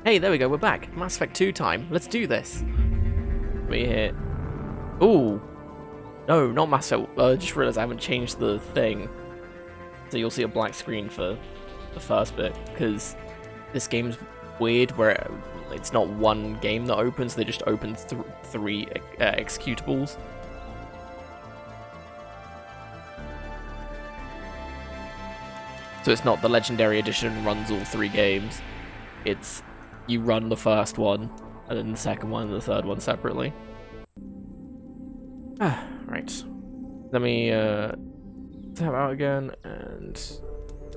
Hey, there we go, we're back. Mass Effect 2 time. Let's do this. We hit. Ooh. No, not Mass Effect. I just realised I haven't changed the thing. So you'll see a black screen for the first bit, because this game's weird where it's not one game that opens, they just open three executables. So it's not the Legendary Edition runs all 3 games. It's you run the first one, and then the second one and the third one separately. Right. Let me tab out again, and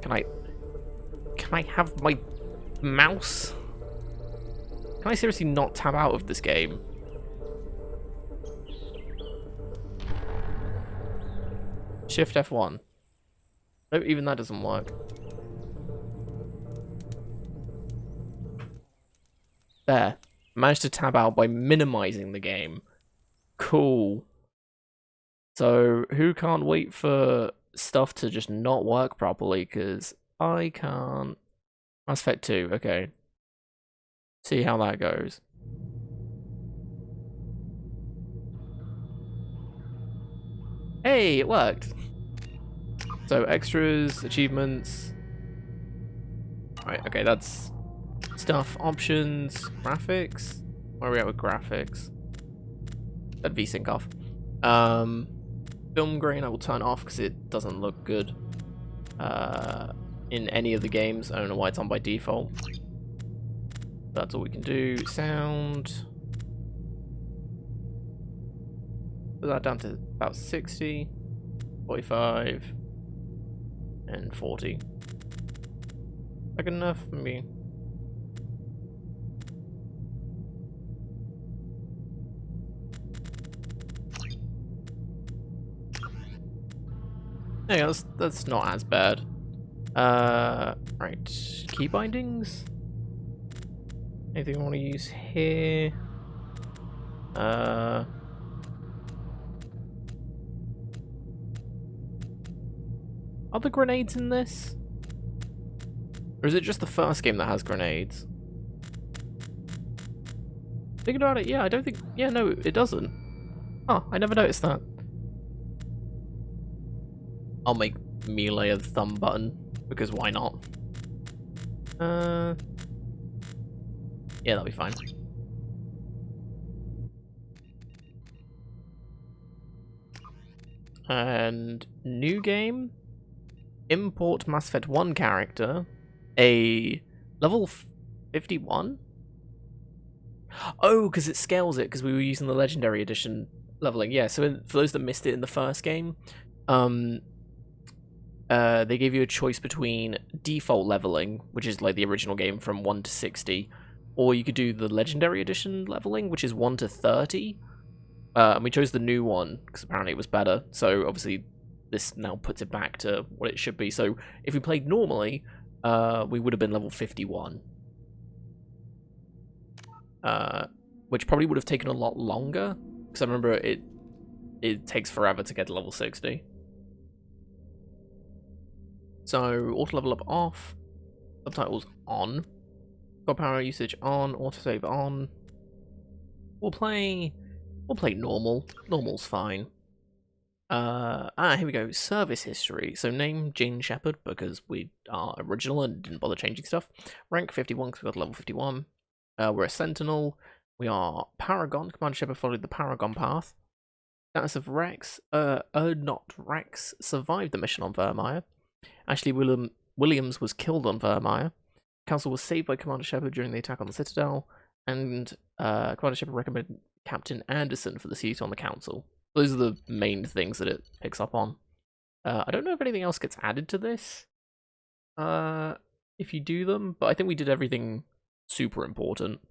can I have my mouse? Can I seriously not tab out of this game? Shift F1. Nope, even that doesn't work. There. Managed to tab out by minimizing the game. Cool. So, who can't wait for stuff to just not work properly? Because I can't. Mass Effect 2, okay. See how that goes. Hey, it worked! So, extras, achievements. Right, okay, that's stuff, options, graphics. Where are we at with graphics? That VSync off. Film grain I will turn off because it doesn't look good in any of the games. I don't know why it's on by default. That's all we can do. Sound. Put that down to about 60, 45, and 40. Is that good enough? Maybe. Yeah, that's not as bad. Right. Key bindings? Anything I want to use here? Are there grenades in this? Or is it just the first game that has grenades? Thinking about it, yeah, I don't think... Yeah, no, it doesn't. Oh, I never noticed that. I'll make melee a thumb button, because why not? Yeah, that'll be fine. And new game, import Mass Effect 1 character, a level 51? Oh, because it scales it, because we were using the Legendary Edition leveling. Yeah, so for those that missed it in the first game, they gave you a choice between default leveling, which is like the original game from 1 to 60, or you could do the Legendary Edition leveling, which is 1 to 30. And we chose the new one because apparently it was better. So obviously this now puts it back to what it should be. So if we played normally, we would have been level 51. Which probably would have taken a lot longer, because I remember it takes forever to get to level 60. So auto level up off, subtitles on, got power usage on, autosave on. We'll play normal. Normal's fine. Here we go. Service history. So name Jane Shepard because we are original and didn't bother changing stuff. Rank 51 because we got level 51. We're a Sentinel. We are Paragon. Commander Shepard followed the Paragon path. Status of Rex. Not Rex survived the mission on Vermeer. Ashley Williams was killed on Vermeer. Council was saved by Commander Shepard during the attack on the Citadel. And Commander Shepard recommended Captain Anderson for the seat on the Council. Those are the main things that it picks up on. I don't know if anything else gets added to this if you do them, but I think we did everything super important.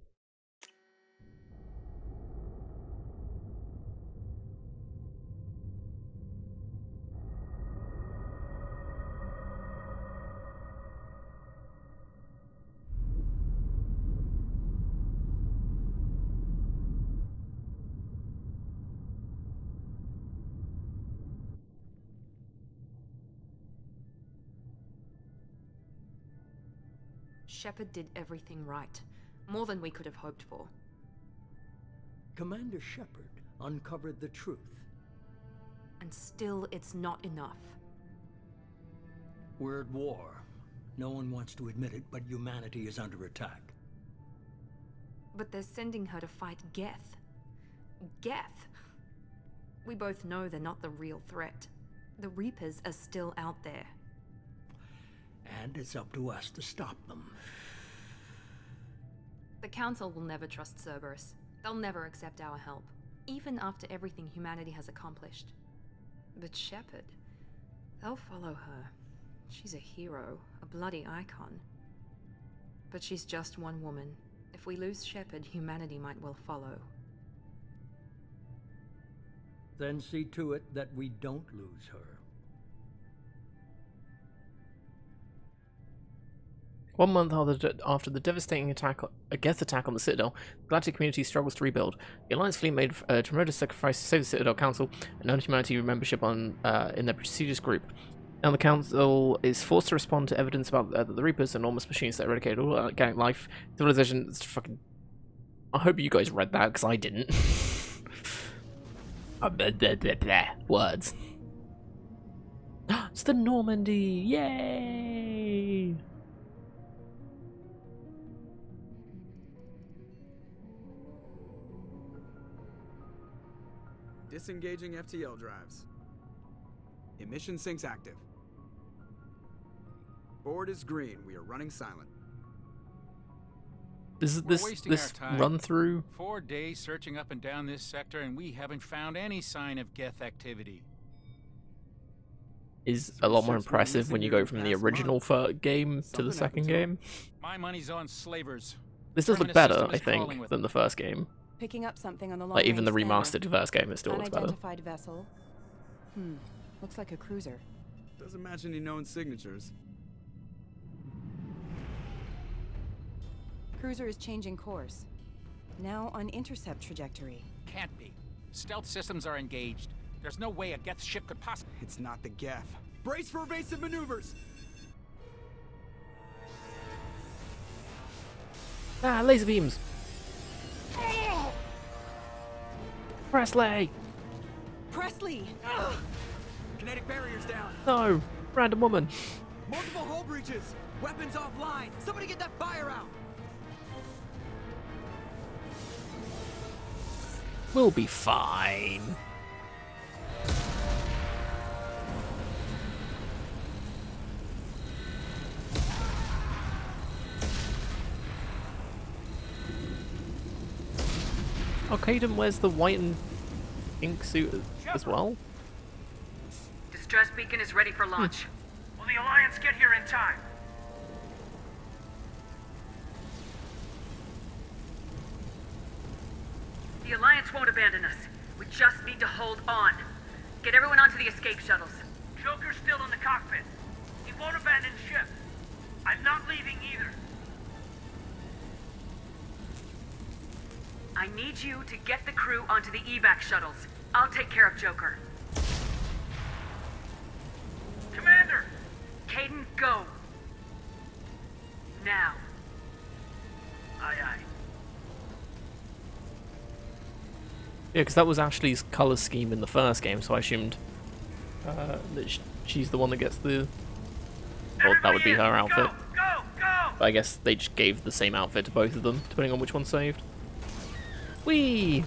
Shepard did everything right. More than we could have hoped for. Commander Shepard uncovered the truth. And still, it's not enough. We're at war. No one wants to admit it, but humanity is under attack. But they're sending her to fight Geth. Geth! We both know they're not the real threat. The Reapers are still out there. And it's up to us to stop them. The Council will never trust Cerberus. They'll never accept our help, even after everything humanity has accomplished. But Shepard, they'll follow her. She's a hero, a bloody icon. But she's just one woman. If we lose Shepard, humanity might well follow. Then see to it that we don't lose her. 1 month after the devastating Geth attack on the Citadel, the Galactic community struggles to rebuild. The Alliance fleet made a tremendous sacrifice to save the Citadel Council and earn humanity membership in their prestigious group. Now the Council is forced to respond to evidence about the Reapers, enormous machines that eradicate all organic life, civilization. It's fucking. I hope you guys read that because I didn't. Words. It's the Normandy! Yay! Disengaging FTL drives. Emission sinks active. Board is green. We are running silent. This run through. 4 days searching up and down this sector, and we haven't found any sign of Geth activity. Is a lot more impressive when you go from the original game to the second game. My money's on slavers. This does look better, I think, than the first game. Picking up something on the long Like even the range remastered first game, it still looks better. Unidentified vessel. Looks like a cruiser. Doesn't match any known signatures. Cruiser is changing course. Now on intercept trajectory. Can't be. Stealth systems are engaged. There's no way a Geth ship could possibly. It's not the Geth. Brace for evasive maneuvers. Ah, laser beams. Presley. Presley! Kinetic barriers down. No, random woman. Multiple hull breaches. Weapons offline. Somebody get that fire out. We'll be fine. Oh, Caden wears the white and pink suit as well. Distress beacon is ready for launch. Will the Alliance get here in time? The Alliance won't abandon us. We just need to hold on. Get everyone onto the escape shuttles. Joker's still in the cockpit. He won't abandon ship. I'm not leaving either. I need you to get the crew onto the evac shuttles. I'll take care of Joker. Commander! Caden, go! Now. Aye, aye. Yeah, because that was Ashley's color scheme in the first game, so I assumed that she's the one that gets the. Well, that would be her outfit. Go, go, go! But I guess they just gave the same outfit to both of them, depending on which one saved. Whee!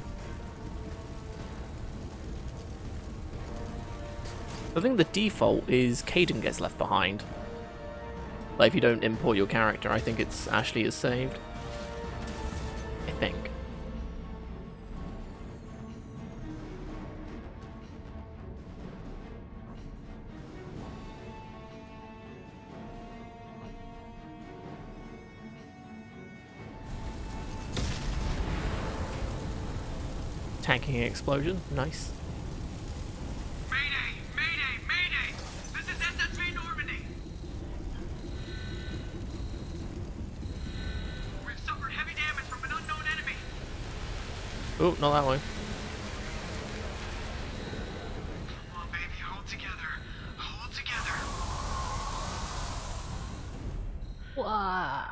I think the default is Caden gets left behind. Like if you don't import your character, I think it's Ashley is saved. I think. Tanking explosion, nice. Mayday! Mayday! Mayday! This is SSV Normandy! We've suffered heavy damage from an unknown enemy. Oh, not that one. Come on, baby, hold together. Hold together. Wow.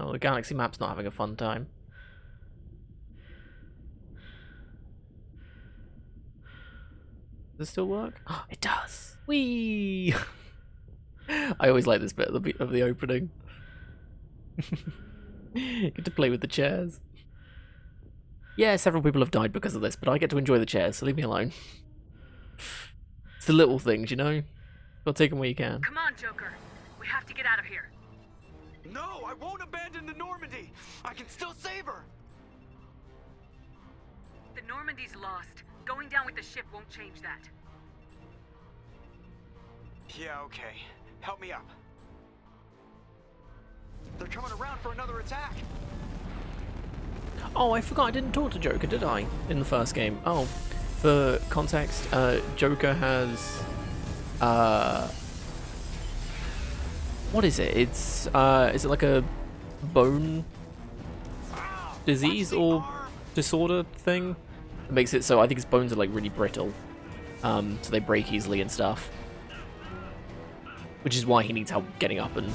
Oh, the galaxy map's not having a fun time. Does it still work? Oh, it does! Whee! I always like this bit of the opening. Get to play with the chairs. Yeah, several people have died because of this, but I get to enjoy the chairs, so leave me alone. It's the little things, you know? Gotta take them where you can. Come on, Joker. We have to get out of here. No, I won't abandon the Normandy. I can still save her. The Normandy's lost. Going down with the ship won't change that. Yeah, okay. Help me up. They're coming around for another attack. Oh, I forgot I didn't talk to Joker, did I? In the first game. Oh, for context, Joker has... what is it? It's, is it like a bone disease or disorder thing? It makes it so I think his bones are like really brittle. So they break easily and stuff. Which is why he needs help getting up and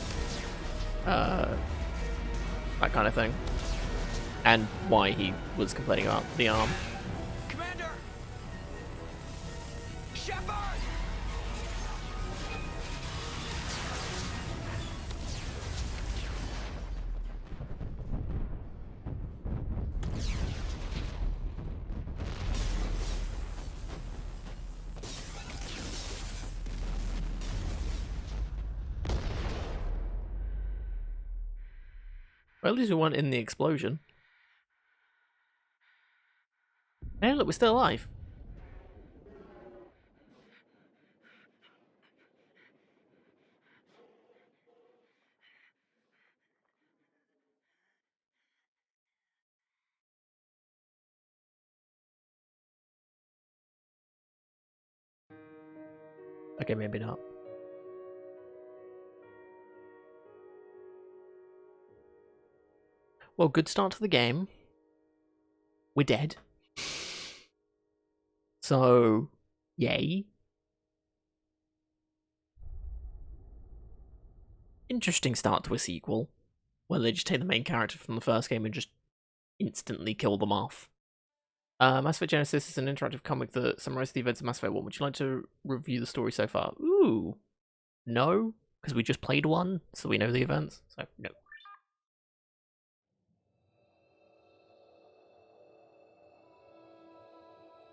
that kind of thing. And why he was complaining about the arm. Commander! Shepard! Well, at least we weren't in the explosion. Hey, look, we're still alive. Okay, maybe not. Well, good start to the game. We're dead. So, yay. Interesting start to a sequel, where they just take the main character from the first game and just instantly kill them off. Mass Effect Genesis is an interactive comic that summarizes the events of Mass Effect 1. Would you like to review the story so far? Ooh. No, because we just played one, so we know the events. So, no.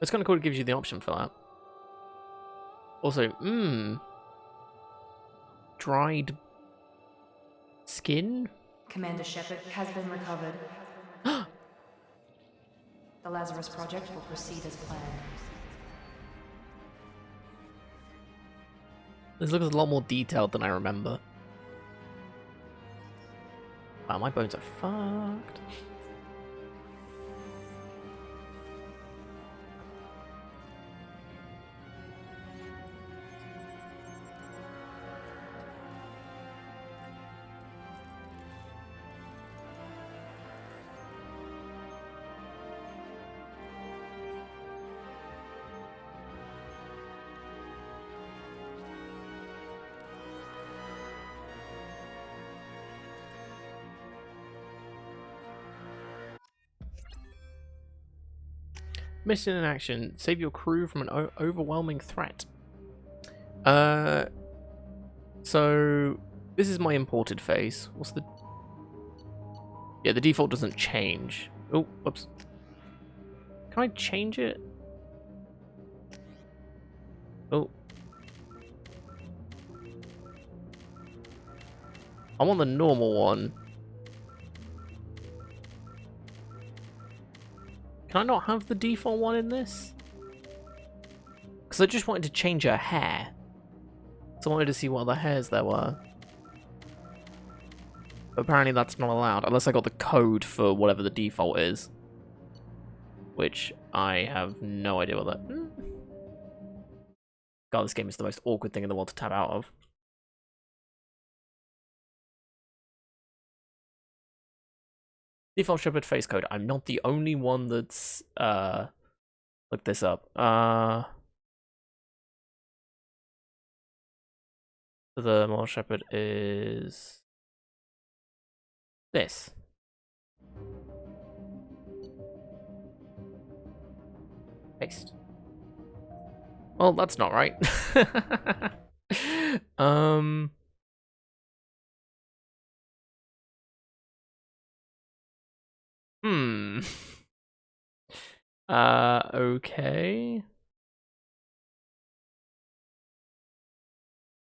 It's kind of cool it gives you the option for that. Also, dried skin? Commander Shepard has been recovered. The Lazarus Project will proceed as planned. This looks a lot more detailed than I remember. Wow, my bones are fucked. Mission in action. Save your crew from an overwhelming threat. So this is my imported phase. What's the... Yeah, the default doesn't change. Oh, whoops. Can I change it? Oh. I want the normal one. Can I not have the default one in this? Because I just wanted to change her hair. So I wanted to see what other hairs there were. But apparently that's not allowed, unless I got the code for whatever the default is. Which I have no idea what that... God, this game is the most awkward thing in the world to tab out of. Default Shepard face code. I'm not the only one that's looked this up. The model Shepard is This. Paste. Well, that's not right. um. Hmm. Okay.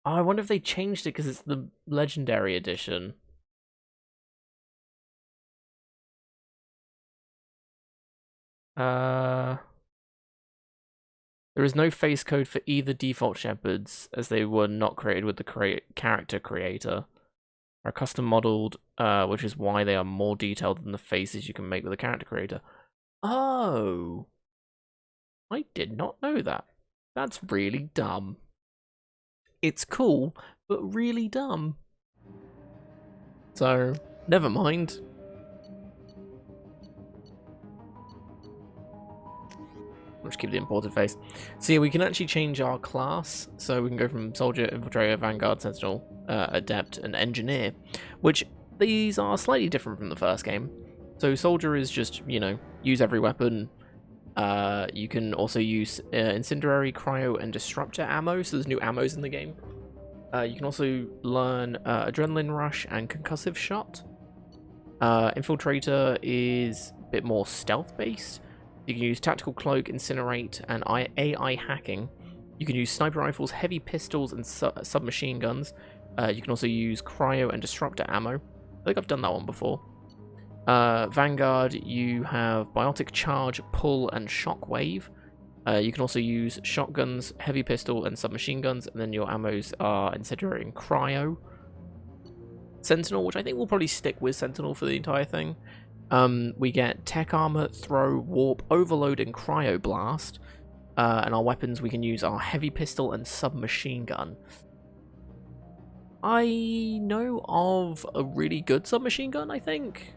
Oh, I wonder if they changed it because it's the Legendary Edition. There is no face code for either default shepherds, as they were not created with the character creator. Are custom modeled, which is why they are more detailed than the faces you can make with the character creator. Oh, I did not know that. That's really dumb. It's cool, but really dumb. So, never mind. I'll just keep the imported face. So yeah, we can actually change our class. So we can go from Soldier, Infiltrator, Vanguard, Sentinel, Adept, and Engineer. Which, these are slightly different from the first game. So Soldier is just, you know, use every weapon. You can also use Incendiary, Cryo, and Disruptor ammo. So there's new ammos in the game. You can also learn Adrenaline Rush and Concussive Shot. Infiltrator is a bit more stealth-based. You can use Tactical Cloak, Incinerate, and AI Hacking. You can use Sniper Rifles, Heavy Pistols, and Submachine Guns. You can also use Cryo and Disruptor ammo. I think I've done that one before. Vanguard, you have Biotic Charge, Pull, and Shockwave. You can also use Shotguns, Heavy Pistol, and Submachine Guns, and then your ammos are Incendiary and Cryo. Sentinel, which I think will probably stick with Sentinel for the entire thing. We get Tech Armor, Throw, Warp, Overload, and Cryo Blast. And our weapons, we can use our Heavy Pistol and Submachine Gun. I know of a really good Submachine Gun, I think.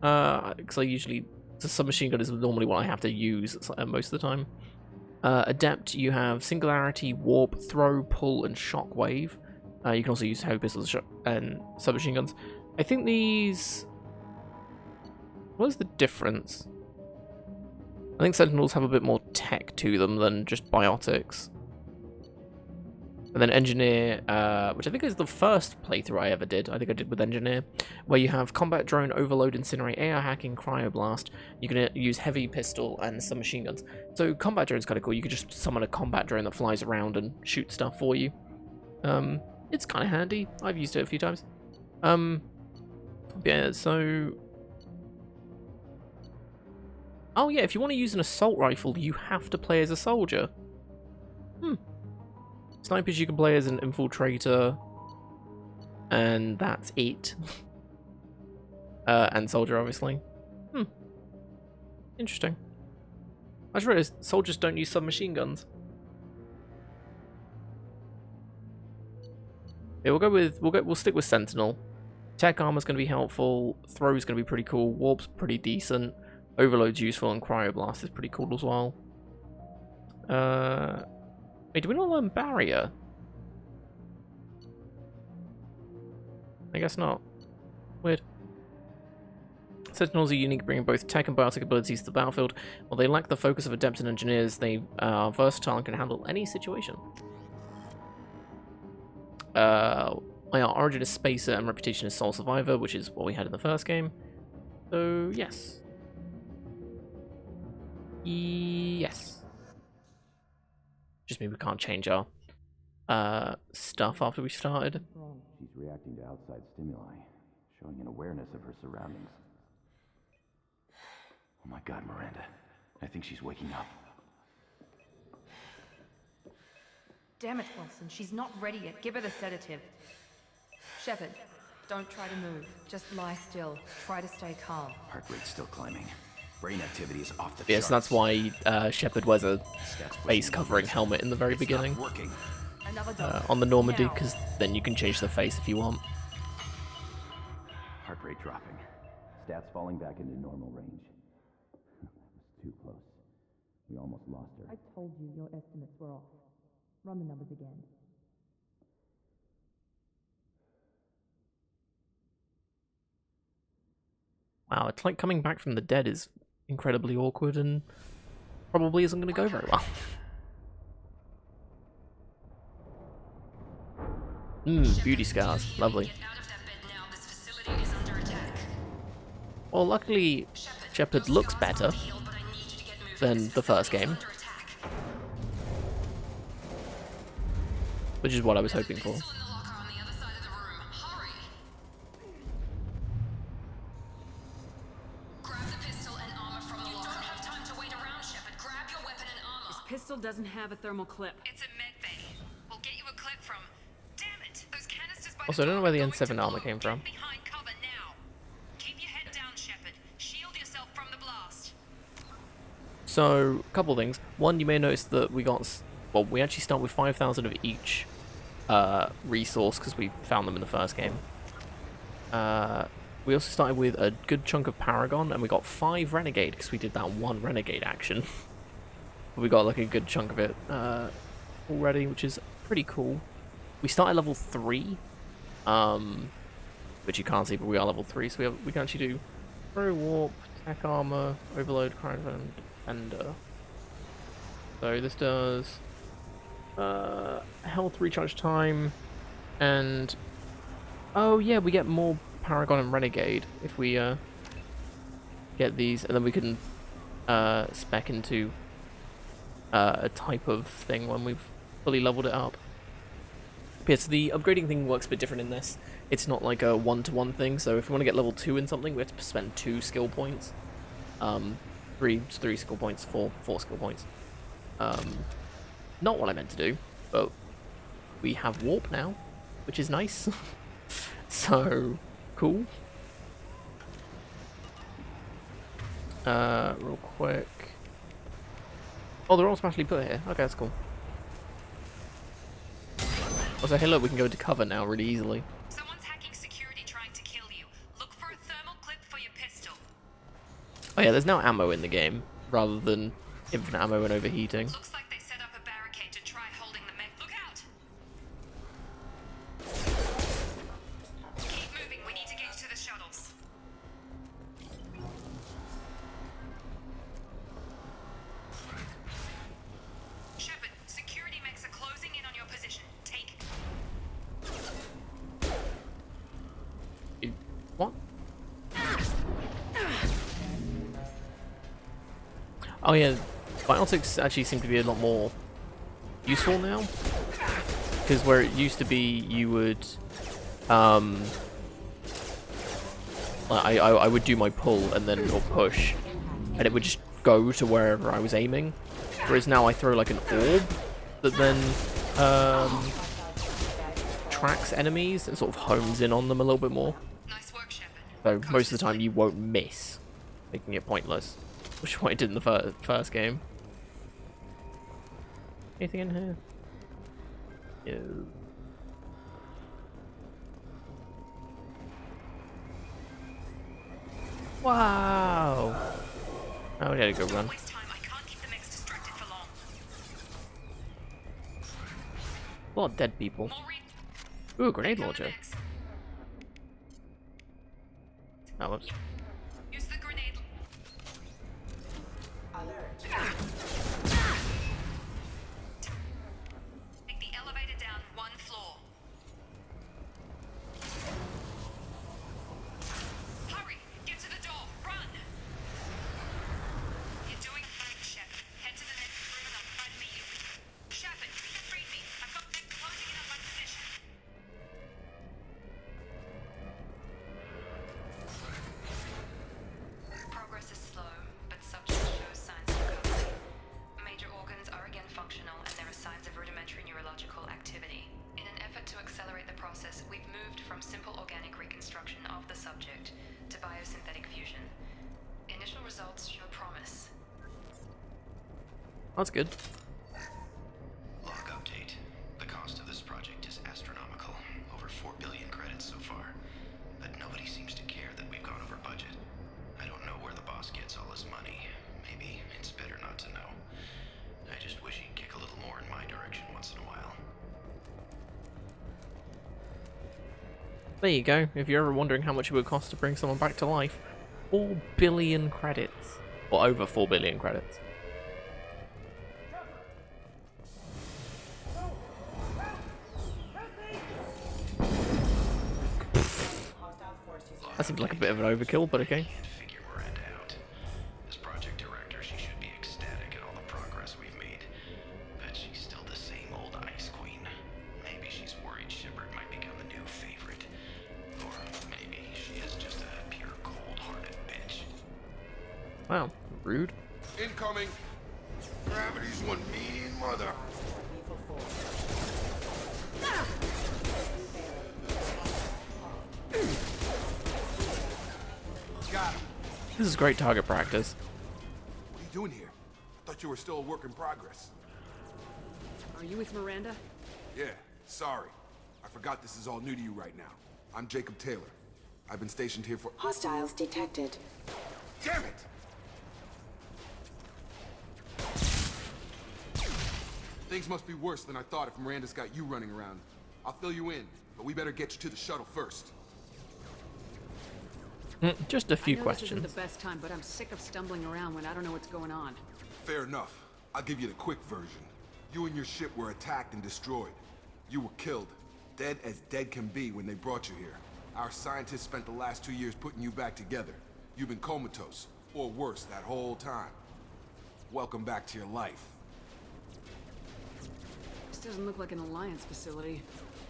Because the Submachine Gun is normally what I have to use most of the time. Adept, you have Singularity, Warp, Throw, Pull, and Shockwave. You can also use Heavy Pistols and Submachine Guns. I think these... What is the difference? I think Sentinels have a bit more tech to them than just biotics. And then Engineer, which I think is the first playthrough I ever did. I think I did with Engineer, where you have Combat Drone, Overload, Incinerate, AI Hacking, Cryoblast. You can use Heavy Pistol and Submachine Guns. So Combat Drone's kind of cool. You can just summon a Combat Drone that flies around and shoots stuff for you. It's kind of handy. I've used it a few times. Yeah, so... Oh yeah, if you want to use an assault rifle, you have to play as a soldier. Snipers you can play as an infiltrator, and that's it. And soldier, obviously. Interesting. I just realized soldiers don't use submachine guns. Yeah, we'll stick with Sentinel. Tech armor's going to be helpful. Throw's going to be pretty cool. Warp's pretty decent. Overload's useful, and Cryoblast is pretty cool as well. Wait, do we not learn Barrier? I guess not. Weird. Sentinels are unique, bringing both tech and biotic abilities to the battlefield. While they lack the focus of Adepts and Engineers, they are versatile and can handle any situation. Our origin is Spacer and reputation is Sole Survivor, which is what we had in the first game. So, yes. Yes. Just mean we can't change our stuff after we started. She's reacting to outside stimuli, showing an awareness of her surroundings. Oh my god, Miranda. I think she's waking up. Damn it, Wilson. She's not ready yet. Give her the sedative. Shepard, don't try to move. Just lie still. Try to stay calm. Heart rate's still climbing. Brain activity is off the charts. Yes, that's why Shepard wears a face covering helmet in the very beginning. On the Normandy, because then you can change the face if you want. Heart rate dropping. Stats falling back into normal range. That was too close. We almost lost her. I told you your estimates were off. Run the numbers again. Wow, it's like coming back from the dead is incredibly awkward and probably isn't going to go very well. Beauty scars. Lovely. Well, luckily, Shepard looks better than the first game, which is what I was hoping for. Pistol doesn't have a thermal clip. It's a med bay. We'll get you a clip from. Damn it! Those canisters by Also, I the don't know door where the are going N7 to armor blow. came from. Get behind cover now. Keep your head down, Shepard. Shield yourself from the blast. So, a couple things. One, you may notice that we got, well, we actually start with 5,000 of each resource because we found them in the first game. We also started with a good chunk of Paragon, and we got 5 Renegade because we did that one Renegade action. But we got like a good chunk of it already, which is pretty cool. We started level 3, which you can't see, but we are level 3, so we can actually do Pro Warp, Tech Armor, Overload, Crime and Defender. So this does health recharge time, and oh yeah, we get more Paragon and Renegade if we get these, and then we can spec into a type of thing when we've fully leveled it up. Yeah, so the upgrading thing works a bit different in this. It's not like a one-to-one thing, so if we want to get level 2 in something, we have to spend 2 skill points. 3 skill points, 4 skill points. Not what I meant to do, but we have warp now, which is nice. So, cool. Real quick. Oh, they're all specially put here. Okay, that's cool. Also, hey look, we can go into cover now really easily. Someone's hacking security trying to kill you. Look for a thermal clip for your pistol. Oh yeah, there's now ammo in the game, rather than infinite ammo and overheating. Looks like they set up a barricade to try holding the mech. Look out! Keep moving, we need to get to the shuttles. Shepard, security mechs are closing in on your position. Take it. What? Oh yeah, biotics actually seem to be a lot more useful now, because where it used to be you would I would do my pull and then or push, and it would just go to wherever I was aiming, whereas now I throw like an orb that then tracks enemies and sort of homes in on them a little bit more. Nice work, Shepard. So most of the time you won't miss, making it pointless, which is what I did in the first game. Anything in here? No. Wow! Oh, we had to go run. Waste time. I can't keep the mechs distracted for long. A lot of dead people. More Ooh, a grenade recon launcher. mechs. Oh, whoops. Use the grenade. Take the elevator down 1 floor. Hurry! Get to the door! Run! You're doing fine, Shepard. Head to the next room and I'll try to meet you. Shepard, read me. I've got them closing in on my position. Progress is slow, but subject shows signs of recovery. Major organs are again functional, and there are signs of rudimentary neurological activity. In an effort to accelerate the process, we've moved from simple organic reconstruction of the subject to biosynthetic fusion. Initial results show promise. That's good. Log update. The cost of this project is astronomical. Over 4 billion credits so far. But nobody seems to care that we've gone over budget. I don't know where the boss gets all his money. Maybe it's better not to know. I just wish he'd kick a little more in my direction once in a while. There you go. If you're ever wondering how much it would cost to bring someone back to life, 4 billion credits. Or over 4 billion credits. That seems like a bit of an overkill, but okay. Figure Miranda out. As project director, she should be ecstatic at all the progress we've made. But she's still the same old Ice Queen. Maybe she's worried Shepard might become the new favorite. Or maybe she is just a pure cold-hearted bitch. Wow, rude. Incoming! Gravity's one mean mother. Got him. This is great target practice. What are you doing here? I thought you were still a work in progress. Are you with Miranda? Yeah, sorry. I forgot this is all new to you right now. I'm Jacob Taylor. I've been stationed here for— Hostiles detected. Damn it! Things must be worse than I thought if Miranda's got you running around. I'll fill you in, but we better get you to the shuttle first. Just a few I know questions. This isn't the best time, but I'm sick of stumbling around when I don't know what's going on. Fair enough. I'll give you the quick version. You and your ship were attacked and destroyed. You were killed. Dead as dead can be when they brought you here. Our scientists spent the last 2 years putting you back together. You've been comatose, or worse, that whole time. Welcome back to your life. This doesn't look like an Alliance facility.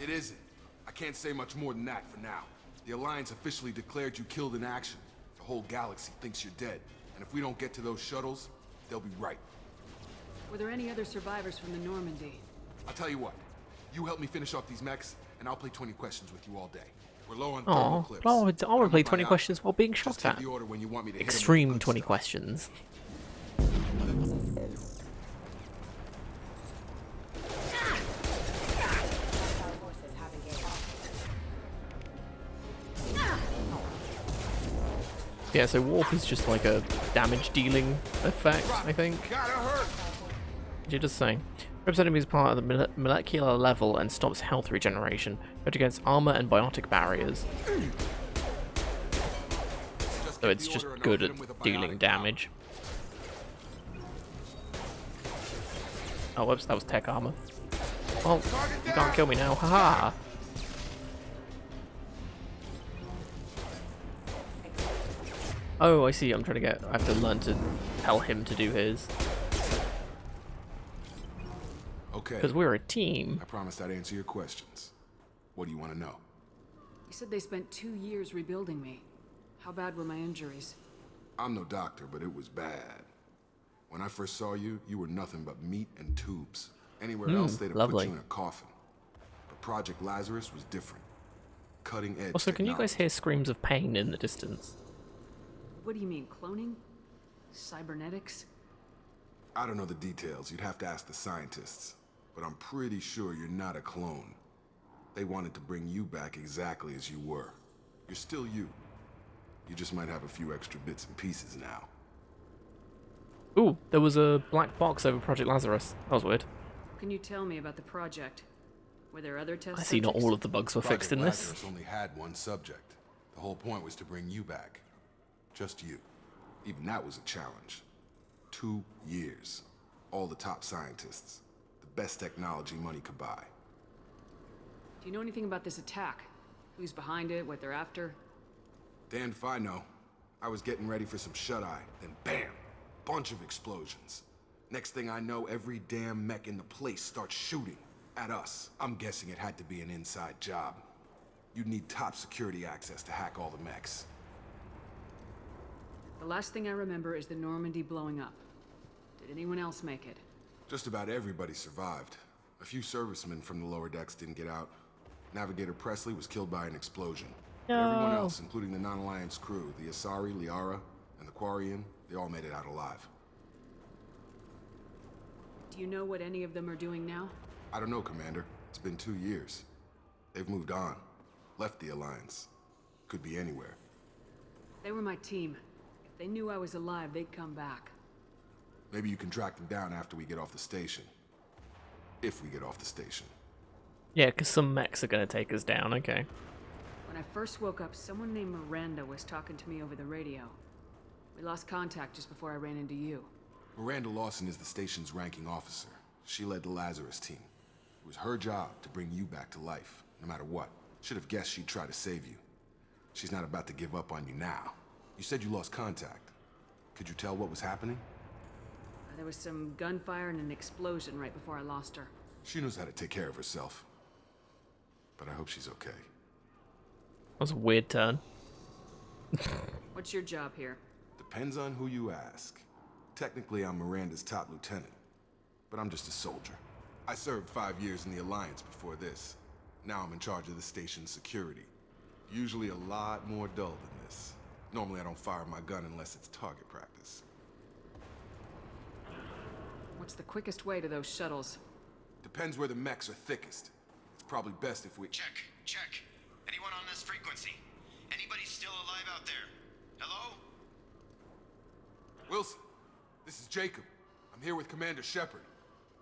It isn't. I can't say much more than that for now. The Alliance officially declared you killed in action. The whole galaxy thinks you're dead. And if we don't get to those shuttles, they'll be right. Were there any other survivors from the Normandy? I'll tell you what. You help me finish off these mechs, and I'll play 20 questions with you all day. We're low on thermal Aw, clips. I want to play 20 questions while being Just shot give at. the order when you want me to hit 'em with the Extreme good 20 stuff. questions. Yeah, so warp is just like a damage dealing effect, I think. Gotta hurt! You're just saying. Rips enemies apart at the molecular level and stops health regeneration, but against armor and biotic barriers. So it's just good at dealing damage. Oh, whoops, that was tech armor. Oh, you can't kill me now, haha! Oh, I see, I have to learn to tell him to do his. Okay. Because we're a team. I promised I'd answer your questions. What do you want to know? You said they spent 2 years rebuilding me. How bad were my injuries? I'm no doctor, but it was bad. When I first saw you, you were nothing but meat and tubes. Anywhere else, they'd have lovely. put you in a coffin. But Project Lazarus was different. Cutting edge Also, can you guys technology. hear screams of pain in the distance? What do you mean, cloning? Cybernetics? I don't know the details. You'd have to ask the scientists. But I'm pretty sure you're not a clone. They wanted to bring you back exactly as you were. You're still you. You just might have a few extra bits and pieces now. Ooh, there was a black box over Project Lazarus. That was weird. Can you tell me about the project? Were there other tests? I see not all of the bugs were fixed in this. Lazarus only had one subject. The whole point was to bring you back. Just you. Even that was a challenge. 2 years. All the top scientists. The best technology money could buy. Do you know anything about this attack? Who's behind it, what they're after? Damned if I know. I was getting ready for some shut-eye, then bam! Bunch of explosions. Next thing I know, every damn mech in the place starts shooting at us. I'm guessing it had to be an inside job. You'd need top security access to hack all the mechs. The last thing I remember is the Normandy blowing up. Did anyone else make it? Just about everybody survived. A few servicemen from the lower decks didn't get out. Navigator Presley was killed by an explosion. But everyone else, including the non-Alliance crew, the Asari, Liara, and the Quarian, they all made it out alive. Do you know what any of them are doing now? I don't know, Commander. It's been 2 years. They've moved on. Left the Alliance. Could be anywhere. They were my team. If they knew I was alive, they'd come back. Maybe you can track them down after we get off the station. If we get off the station. Yeah, because some mechs are going to take us down, okay. When I first woke up, someone named Miranda was talking to me over the radio. We lost contact just before I ran into you. Miranda Lawson is the station's ranking officer. She led the Lazarus team. It was her job to bring you back to life, no matter what. Should have guessed she'd try to save you. She's not about to give up on you now. You said you lost contact. Could you tell what was happening? There was some gunfire and an explosion right before I lost her. She knows how to take care of herself. But I hope she's okay. That was a weird turn. What's your job here? Depends on who you ask. Technically, I'm Miranda's top lieutenant. But I'm just a soldier. I served 5 years in the Alliance before this. Now I'm in charge of the station's security. Usually a lot more dull than this. Normally I don't fire my gun unless it's target practice. What's the quickest way to those shuttles? Depends where the mechs are thickest. It's probably best if we... Check. Anyone on this frequency? Anybody still alive out there? Hello? Wilson, this is Jacob. I'm here with Commander Shepard.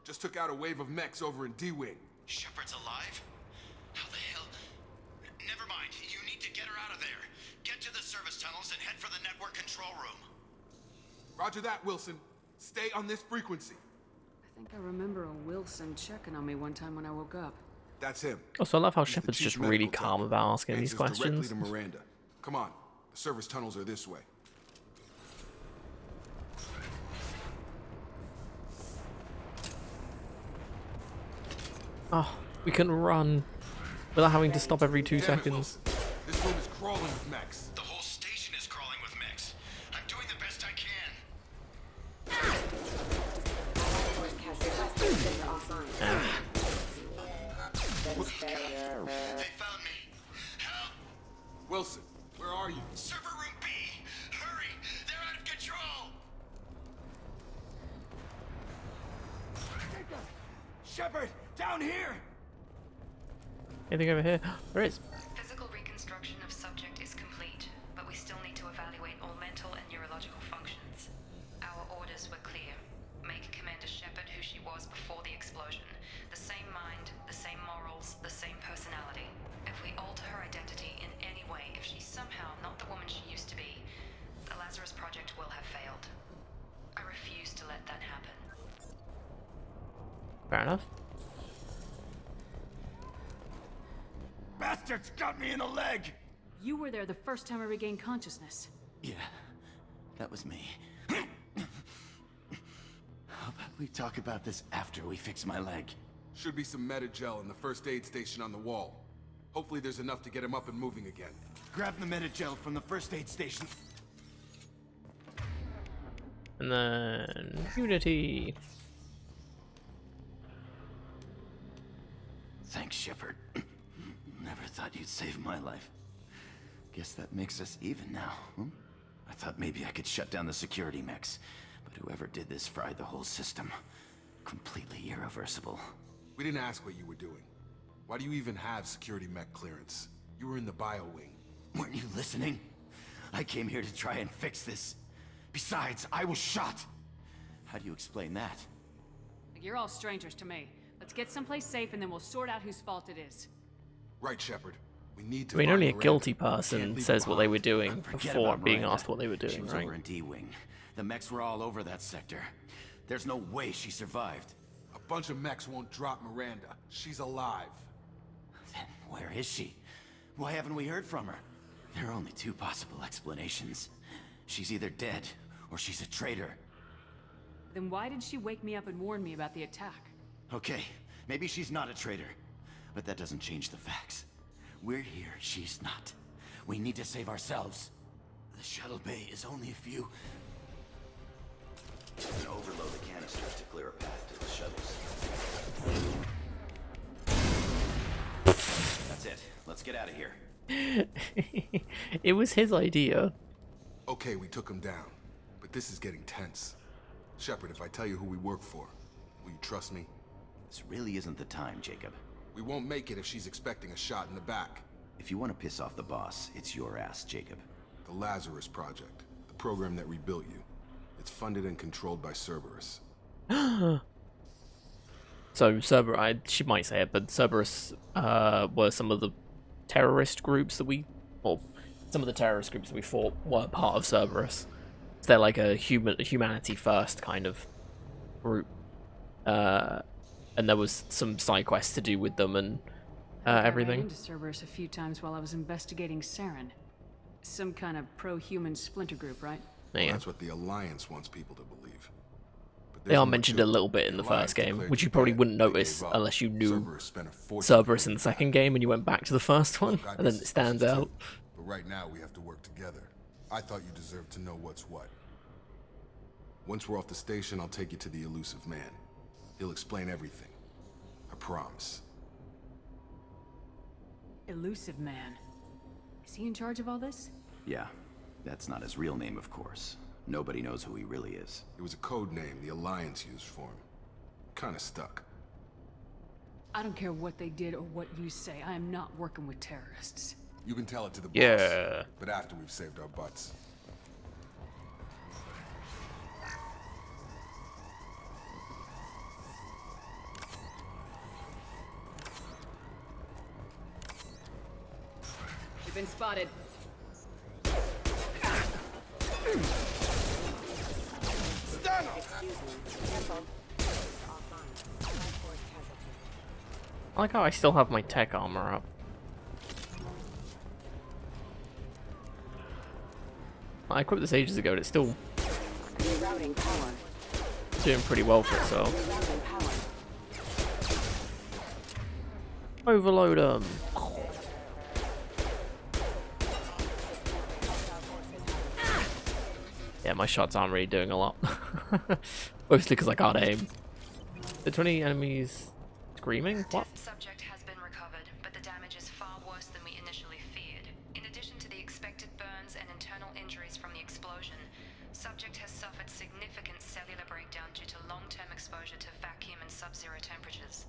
Just took out a wave of mechs over in D-Wing. Shepard's alive? How the hell? Never mind. You need to get her out of there. Get to the service tunnels and head for the network control room. Roger that, Wilson. Stay on this frequency. I think I remember a Wilson checking on me one time when I woke up. That's him. Also, I love how He's the Shepard's chief just really medical calm tech. about asking these Answers questions. directly to Miranda. Come on. The service tunnels are this way. Oh, we can run without having to stop every 2 Damn it, seconds. Wilson. This room is crawling with mechs. The whole station is crawling with mechs. I'm doing the best I can. They found me. Help! Wilson, where are you? Server room B! Hurry! They're out of control! Shepard, down here! Anything over here? There is. Physical reconstruction of subject is complete, but we still need to evaluate all mental and neurological functions. Our orders were clear. Make Commander Shepard who she was before the explosion. The same mind, the same morals, the same personality. If we alter her identity in any way, if she's somehow not the woman she used to be, the Lazarus Project will have failed. I refuse to let that happen. Fair enough. Bastards got me in the leg! You were there the first time I regained consciousness. Yeah, that was me. How about we talk about this after we fix my leg? Should be some Metagel in the first aid station on the wall. Hopefully there's enough to get him up and moving again. Grab the Metagel from the first aid station. And then Unity. Thanks, Shepard. Never thought you'd save my life. Guess that makes us even now, huh? I thought maybe I could shut down the security mechs, but whoever did this fried the whole system. Completely irreversible. We didn't ask what you were doing. Why do you even have security mech clearance? You were in the bio wing. Weren't you listening? I came here to try and fix this. Besides, I was shot. How do you explain that? You're all strangers to me. Let's get someplace safe and then we'll sort out whose fault it is. Right, Shepard. We need to I mean, find only a Miranda. guilty We can't person leave says her what they behind. were doing Forget before about being Miranda. asked what they were She doing, was right? over in D-Wing. The mechs were all over that sector. There's no way she survived. A bunch of mechs won't drop Miranda. She's alive. Then where is she? Why haven't we heard from her? There are only two possible explanations. She's either dead, or she's a traitor. Then why did she wake me up and warn me about the attack? Okay, maybe she's not a traitor. But that doesn't change the facts. We're here, she's not. We need to save ourselves. The shuttle bay is only a few... Overload the canisters to clear a path to the shuttles. That's it. Let's get out of here. It was his idea. Okay, we took him down. But this is getting tense. Shepard, if I tell you who we work for, will you trust me? This really isn't the time, Jacob. We won't make it if she's expecting a shot in the back. If you want to piss off the boss, it's your ass, Jacob. The Lazarus Project, the program that rebuilt you. It's funded and controlled by Cerberus. So Cerberus, she might say it, but Cerberus were some of the terrorist groups that we, or some of the terrorist groups that we fought were part of Cerberus. They're like a humanity first kind of group, and there was some side quests to do with them and I ran everything. into Cerberus a few times while I was investigating Saren. Some kind of pro-human splinter group, right? Well, that's what the Alliance wants people to believe. But They are there's more mentioned to a it. little bit in the first game, declared which you you probably dead. wouldn't They notice gave up. unless you knew Cerberus spent a fortune Cerberus in bringing the you second back. game and you went back to the first one, Look, I'd and be then it stands suspicious out. too, but right now we have to work together. I thought you deserved to know what's what. Once we're off the station, I'll take you to the elusive man. He'll explain everything. I promise. Elusive man. Is he in charge of all this? Yeah, that's not his real name, of course. Nobody knows who he really is. It was a code name the Alliance used for him. Kinda stuck. I don't care what they did or what you say. I am not working with terrorists. You can tell it to the boss. Yeah. But after we've saved our butts. You've been spotted. I like how I still have my tech armor up. I equipped this ages ago and it's still doing pretty well for itself. Overload them. Yeah, my shots aren't really doing a lot. Mostly because I can't aim. The 20 enemies screaming? What? Subject has been recovered, but the damage is far worse than we initially feared. In addition to the expected burns and internal injuries from the explosion, subject has suffered significant cellular breakdown due to long-term exposure to vacuum and sub-zero temperatures.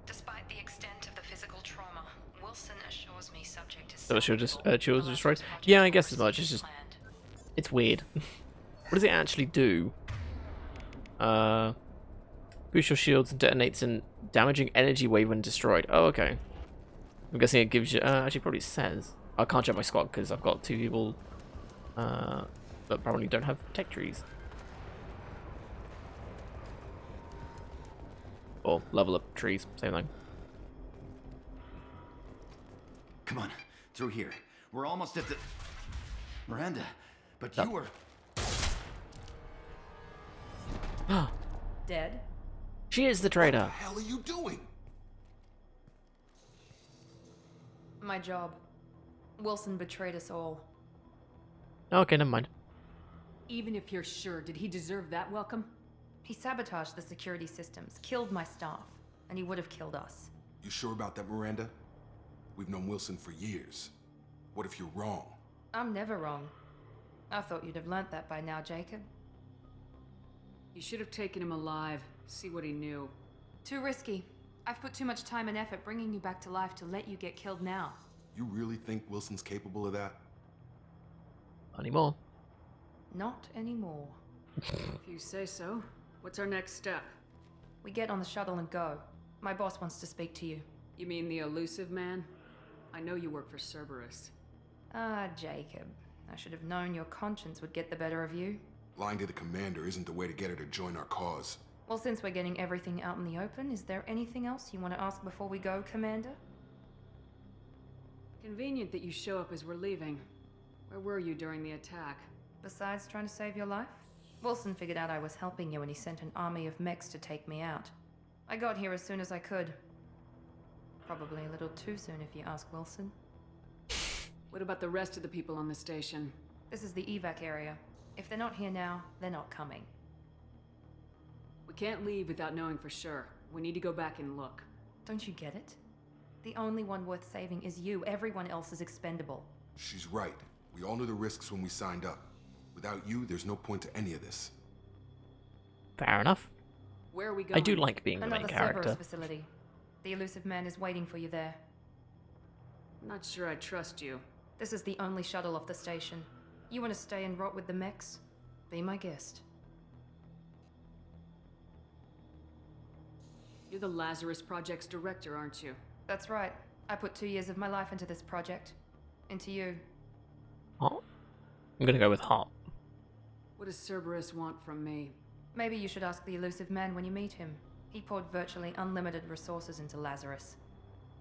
Despite the extent of the physical trauma, Wilson assures me subject is So she'll just shields are destroyed? Yeah, I guess as much. It's just it's weird. What does it actually do? Boost your shields and detonates an damaging energy wave when destroyed. Oh, okay. I'm guessing it gives you. Actually, probably says. I can't check my squad because I've got two people that probably don't have tech trees. Or level up trees, same thing. Come on, through here. We're almost at the... Miranda, but No. you were... Dead? She is the traitor. What the hell are you doing? My job. Wilson betrayed us all. Okay, never mind. Even if you're sure, did he deserve that welcome? He sabotaged the security systems, killed my staff, and he would have killed us. You sure about that, Miranda? We've known Wilson for years. What if you're wrong? I'm never wrong. I thought you'd have learnt that by now, Jacob. You should have taken him alive, see what he knew. Too risky. I've put too much time and effort bringing you back to life to let you get killed now. You really think Wilson's capable of that? Not anymore. Not anymore. If you say so. What's our next step? We get on the shuttle and go. My boss wants to speak to you. You mean the elusive man? I know you work for Cerberus. Ah, Jacob. I should have known your conscience would get the better of you. Lying to the commander isn't the way to get her to join our cause. Well, since we're getting everything out in the open, is there anything else you want to ask before we go, Commander? Convenient that you show up as we're leaving. Where were you during the attack? Besides trying to save your life? Wilson figured out I was helping you and he sent an army of mechs to take me out. I got here as soon as I could. Probably a little too soon if you ask Wilson. What about the rest of the people on the station? This is the evac area. If they're not here now, they're not coming. We can't leave without knowing for sure. We need to go back and look. Don't you get it? The only one worth saving is you. Everyone else is expendable. She's right. We all knew the risks when we signed up. Without you, there's no point to any of this. Fair enough. Where are we going? I do like being the main Another character. Cerberus facility. The elusive man is waiting for you there. I'm not sure I trust you. This is the only shuttle off the station. You want to stay and rot with the mechs? Be my guest. You're the Lazarus Project's director, aren't you? That's right. I put 2 years of my life into this project. Into you. Hot? I'm gonna go with hot. What does Cerberus want from me? Maybe you should ask the elusive man when you meet him. He poured virtually unlimited resources into Lazarus.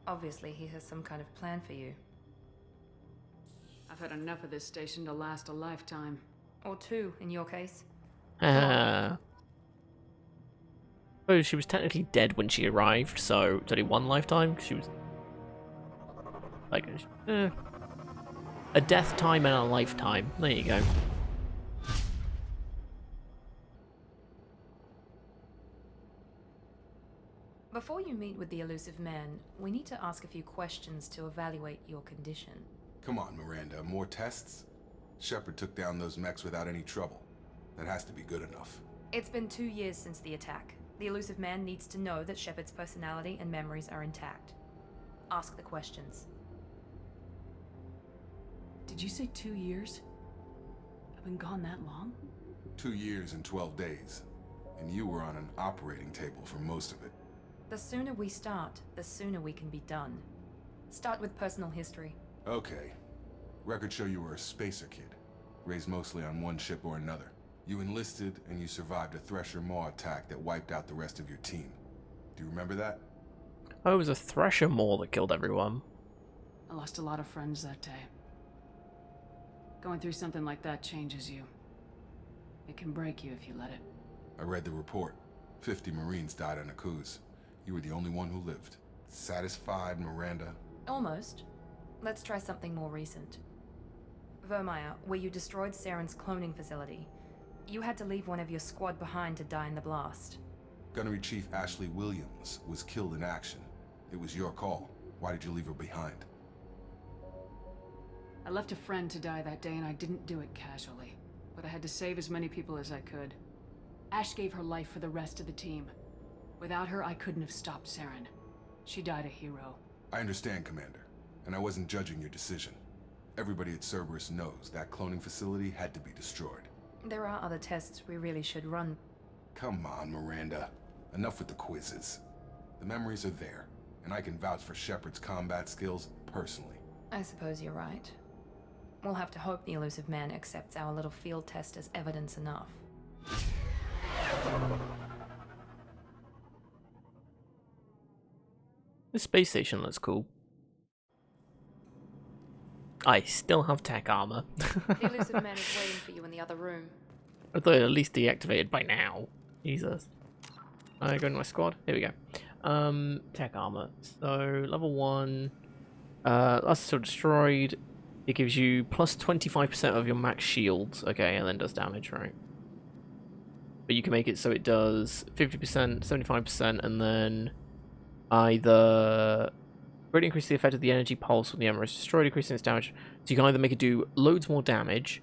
Obviously, he has some kind of plan for you. I've had enough of this station to last a lifetime. Or two, in your case. Oh, she was technically dead when she arrived, so it's only one lifetime. She was like a death time and a lifetime. There you go. Before you meet with the elusive man, we need to ask a few questions to evaluate your condition. Come on, Miranda, more tests? Shepard took down those mechs without any trouble. That has to be good enough. It's been 2 years since the attack. The elusive man needs to know that Shepard's personality and memories are intact. Ask the questions. Did you say 2 years? I've been gone that long? 2 years and 12 days. And you were on an operating table for most of it. The sooner we start, the sooner we can be done. Start with personal history. Okay. Records show you were a spacer kid, raised mostly on one ship or another. You enlisted and you survived a Thresher Maw attack that wiped out the rest of your team. Do you remember that? Oh, it was a Thresher Maw that killed everyone. I lost a lot of friends that day. Going through something like that changes you. It can break you if you let it. I read the report. 50 Marines died on Akuz. You were the only one who lived. Satisfied, Miranda? Almost. Let's try something more recent. Vermeer, where you destroyed Saren's cloning facility. You had to leave one of your squad behind to die in the blast. Gunnery Chief Ashley Williams was killed in action. It was your call. Why did you leave her behind? I left a friend to die that day and I didn't do it casually. But I had to save as many people as I could. Ash gave her life for the rest of the team. Without her, I couldn't have stopped Saren. She died a hero. I understand, Commander. And I wasn't judging your decision. Everybody at Cerberus knows that cloning facility had to be destroyed. There are other tests we really should run. Come on, Miranda. Enough with the quizzes. The memories are there, and I can vouch for Shepard's combat skills personally. I suppose you're right. We'll have to hope the elusive man accepts our little field test as evidence enough. This space station looks cool. I still have tech armor. The elusive man is waiting for you in the other room. I thought it at least deactivated by now. Jesus. I go to my squad. Here we go. Tech armor. So level 1. That's still destroyed. It gives you plus 25% of your max shields. Okay, and then does damage, right? But you can make it so it does 50%, 75%, and then either greatly increase the effect of the energy pulse when the armor is destroyed, increasing its damage. So you can either make it do loads more damage,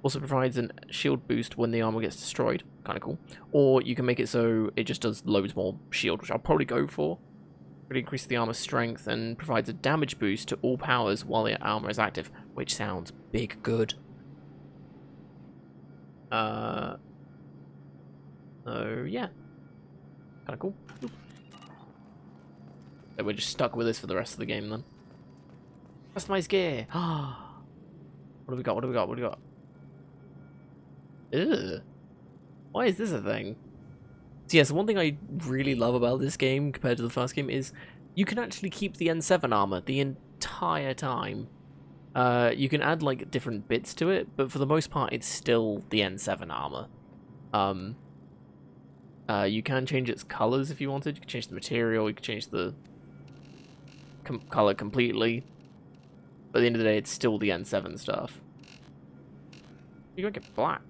also provides a shield boost when the armor gets destroyed, kind of cool, or you can make it so it just does loads more shield, which I'll probably go for. Really increase the armor's strength and provides a damage boost to all powers while the armor is active, which sounds big good. So yeah, kind of cool. Oop. So we're just stuck with this for the rest of the game then. Customized gear. Ah, what do we got? What do we got? What do we got? Ugh. Why is this a thing? So yes, one thing I really love about this game compared to the first game is you can actually keep the N7 armor the entire time. You can add like different bits to it, but for the most part it's still the N7 armor. You can change its colors if you wanted. You can change the material, you can change the color completely. But at the end of the day, it's still the N7 stuff. You can make it black.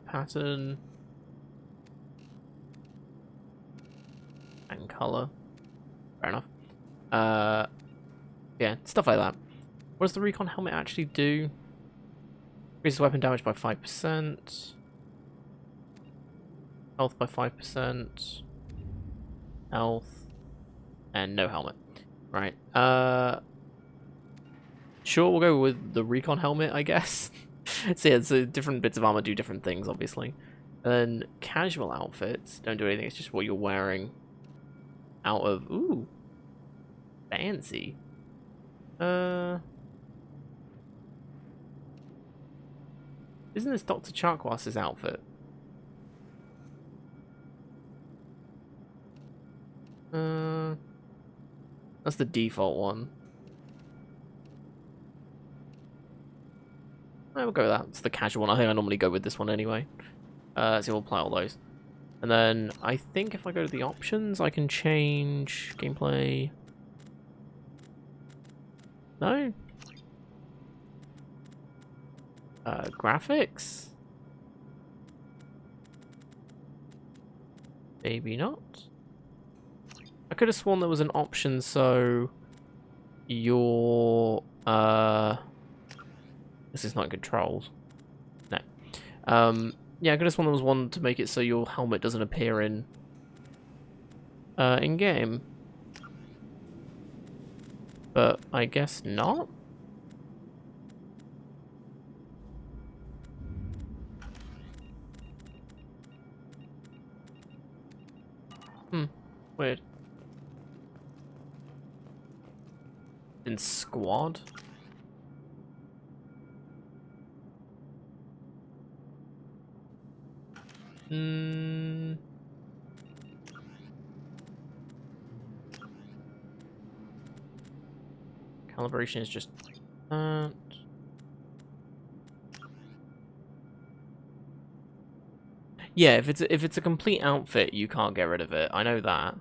Pattern and color. Fair enough. Yeah, stuff like that. What does the recon helmet actually do? Increases weapon damage by 5%. Health by 5%. Health. And no helmet. Right. Sure, we'll go with the recon helmet, I guess. So yeah, so different bits of armor do different things, obviously. And then casual outfits don't do anything, it's just what you're wearing out of... Ooh. Fancy. Isn't this Dr. Charquas's outfit? That's the default one. I will go with that. It's the casual one. I think I normally go with this one anyway. So we'll apply all those. And then I think if I go to the options, I can change gameplay. No? Graphics? Maybe not. I could have sworn there was an option so your this is not controls. No. Yeah, I could have sworn there was one to make it so your helmet doesn't appear in game. But I guess not. Weird. In squad? Calibration is just that. Yeah, if it's a complete outfit, you can't get rid of it. I know that.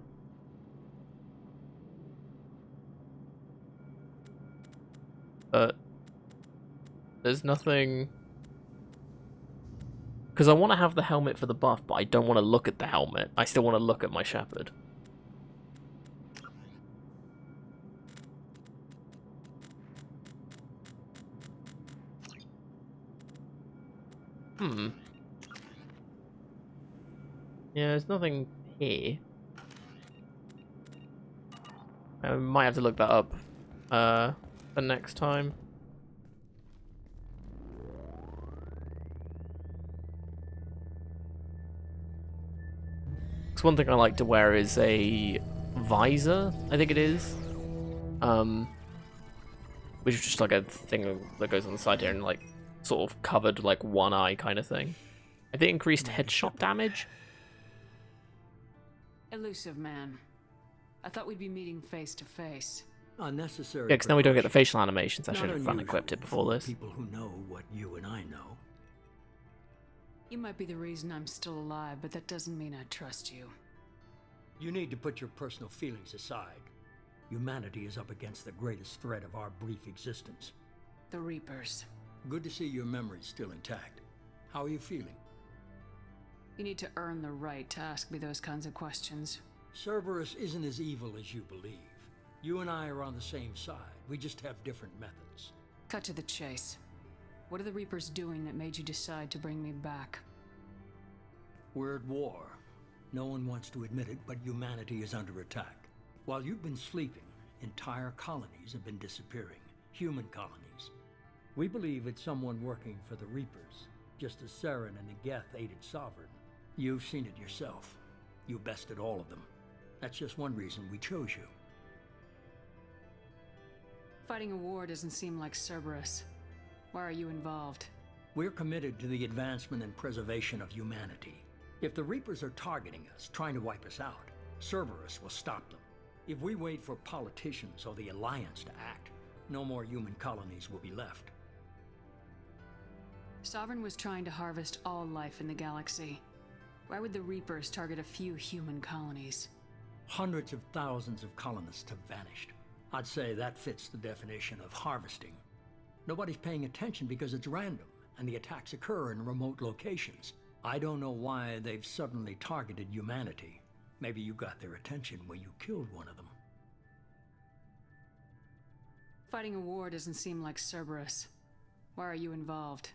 But there's nothing, because I want to have the helmet for the buff, but I don't want to look at the helmet. I still want to look at my Shepherd. Yeah, there's nothing here. I might have to look that up for next time. Because one thing I like to wear is a visor, I think it is. Which is just like a thing that goes on the side here and like sort of covered like one eye kind of thing. I think increased headshot damage. Elusive man. I thought we'd be meeting face to face. Unnecessary. Yeah, because now we don't get the facial animations. I should have Not front equipped it before this. People who know what you and I know. You might be the reason I'm still alive, but that doesn't mean I trust you. You need to put your personal feelings aside. Humanity is up against the greatest threat of our brief existence. The Reapers. Good to see your memory's still intact. How are you feeling? You need to earn the right to ask me those kinds of questions. Cerberus isn't as evil as you believe. You and I are on the same side. We just have different methods. Cut to the chase. What are the Reapers doing that made you decide to bring me back? We're at war. No one wants to admit it, but humanity is under attack. While you've been sleeping, entire colonies have been disappearing. Human colonies. We believe it's someone working for the Reapers, just as Saren and Negeth aided Sovereign. You've seen it yourself. You bested all of them. That's just one reason we chose you. Fighting a war doesn't seem like Cerberus. Why are you involved? We're committed to the advancement and preservation of humanity. If the Reapers are targeting us, trying to wipe us out, Cerberus will stop them. If we wait for politicians or the Alliance to act, no more human colonies will be left. Sovereign was trying to harvest all life in the galaxy. Why would the Reapers target a few human colonies? Hundreds of thousands of colonists have vanished. I'd say that fits the definition of harvesting. Nobody's paying attention because it's random, and the attacks occur in remote locations. I don't know why they've suddenly targeted humanity. Maybe you got their attention when you killed one of them. Fighting a war doesn't seem like Cerberus. Why are you involved?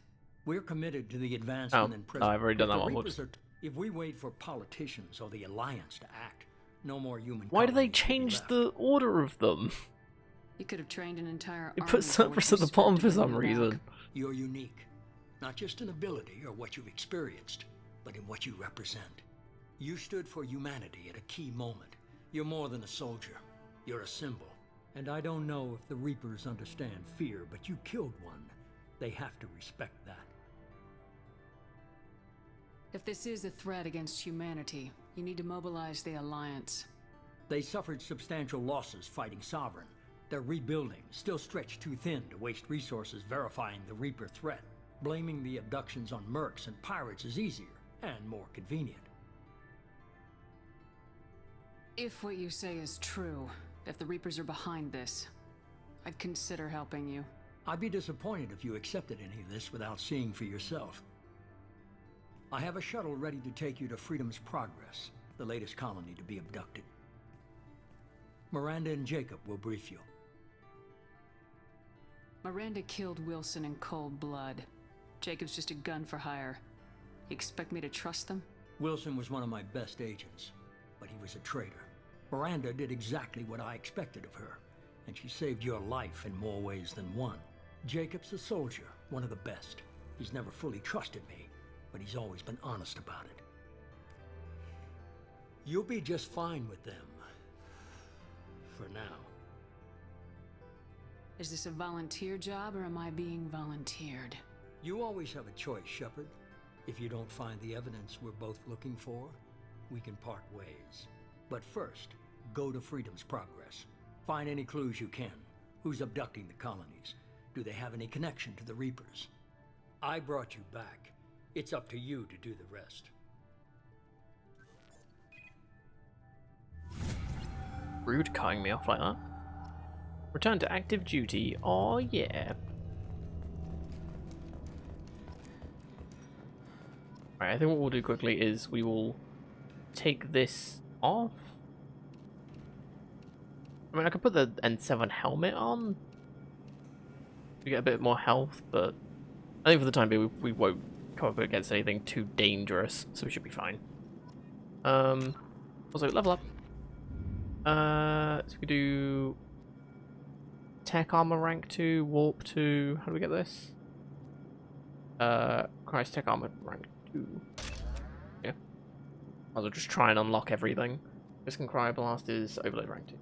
We're committed to the advancement and preservation. I've already done that one. If we wait for politicians or the Alliance to act, no more human. Why do they change the order of them? You could have trained an entire It army. put Cerberus at the bottom for some reason. You're unique, not just in ability or what you've experienced, but in what you represent. You stood for humanity at a key moment. You're more than a soldier. You're a symbol. And I don't know if the Reapers understand fear, but you killed one. They have to respect that. If this is a threat against humanity, you need to mobilize the Alliance. They suffered substantial losses fighting Sovereign. Their rebuilding, still stretched too thin to waste resources verifying the Reaper threat. Blaming the abductions on mercs and pirates is easier and more convenient. If what you say is true, if the Reapers are behind this, I'd consider helping you. I'd be disappointed if you accepted any of this without seeing for yourself. I have a shuttle ready to take you to Freedom's Progress, the latest colony to be abducted. Miranda and Jacob will brief you. Miranda killed Wilson in cold blood. Jacob's just a gun for hire. You expect me to trust them? Wilson was one of my best agents, but he was a traitor. Miranda did exactly what I expected of her, and she saved your life in more ways than one. Jacob's a soldier, one of the best. He's never fully trusted me, but he's always been honest about it. You'll be just fine with them. For now. Is this a volunteer job, or am I being volunteered? You always have a choice, Shepard. If you don't find the evidence we're both looking for, we can part ways. But first, go to Freedom's Progress. Find any clues you can. Who's abducting the colonies? Do they have any connection to the Reapers? I brought you back. It's up to you to do the rest. Rude, cutting me off like that. Return to active duty. Oh yeah. Alright, I think what we'll do quickly is we will take this off. I mean, I could put the N7 helmet on to get a bit more health, but I think for the time being we won't come up against anything too dangerous, so we should be fine. Also, level up. So we do Tech Armor rank 2, Warp 2. How do we get this? Christ, Tech Armor rank 2. Yeah. Might as well just try and unlock everything. This can Cryoblast is Overload rank 2.